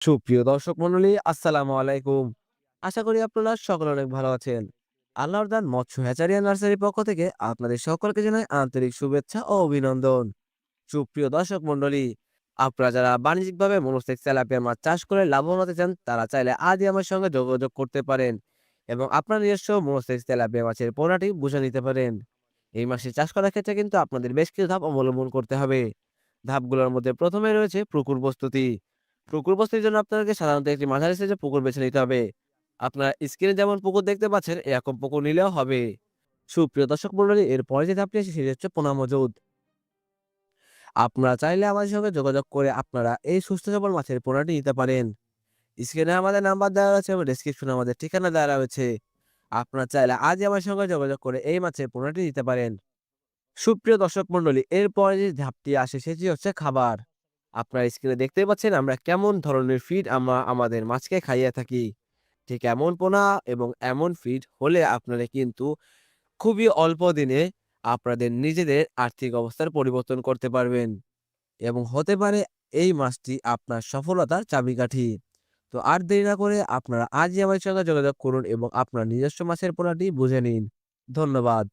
সুপ্রিয় দর্শক মণ্ডলী, আসসালামু আলাইকুম। আশা করি আপনারা সকলে অনেক ভালো আছেন। আল্লাহর দান মৎস্য হ্যাচারী অ্যান্ড নার্সারির পক্ষ থেকে আপনাদের সকলকে জানাই আন্তরিক শুভেচ্ছা ও অভিনন্দন। সুপ্রিয় দর্শক মণ্ডলী, আপনারা যারা বাণিজ্যিকভাবে মনোসেক্স তেলাপিয়া মাছ চাষ করে লাভবান হতে চান, তারা চাইলে আজই আমার সঙ্গে যোগাযোগ করতে পারেন এবং আপনার নিজস্ব মনোসেক্স তেলাপিয়া মাছের পোনাটি বুঝে নিতে পারেন। এই মাছটি চাষ করার ক্ষেত্রে কিন্তু আপনাদের বেশ কিছু ধাপ অবলম্বন করতে হবে। ধাপগুলোর মধ্যে প্রথমে রয়েছে পুকুর প্রস্তুতি। পুকুর প্রস্তুতির জন্য আপনাকে সাধারণত একটি মাঝারি সাইজের পুকুর বেছে নিতে হবে। আপনার স্ক্রিনে যেমন পুকুর দেখতে পাচ্ছেন, এরকম পুকুর নিলেও হবে। সুপ্রিয় দর্শক মণ্ডলী, এরপরে যে ধাপটি আছে সেটি হচ্ছে পোনা মজুদ। আপনারা চাইলে আমাদের সঙ্গে যোগাযোগ করে আপনারা এই সুস্থ সবল মাছের পোনাটি নিতে পারেন। স্ক্রিনে আমাদের নাম্বার দেওয়া রয়েছে এবং ডেসক্রিপশনে আমাদের ঠিকানা দেওয়া রয়েছে। আপনারা চাইলে আজই আমার সঙ্গে যোগাযোগ করে এই মাছের পোনাটি নিতে পারেন। সুপ্রিয় দর্শক মণ্ডলী, এরপরে যে ধাপটি আসে সেটি হচ্ছে খাবার। আপনার স্ক্রিনে দেখতেই পাচ্ছেন আমরা কেমন ধরনের ফিড আমরা আমাদের মাছকে খাইয়ে থাকি। ঠিক এমন পোনা এবং এমন ফিড হলে আপনারা কিন্তু খুবই অল্প দিনে আপনাদের নিজেদের আর্থিক অবস্থার পরিবর্তন করতে পারবেন এবং হতে পারে এই মাছটি আপনার সফলতার চাবিকাঠি। তো আর দেরি না করে আপনারা আজই আমার সঙ্গে যোগাযোগ করুন এবং আপনার নিজস্ব মাছের পোনাটি বুঝে নিন। ধন্যবাদ।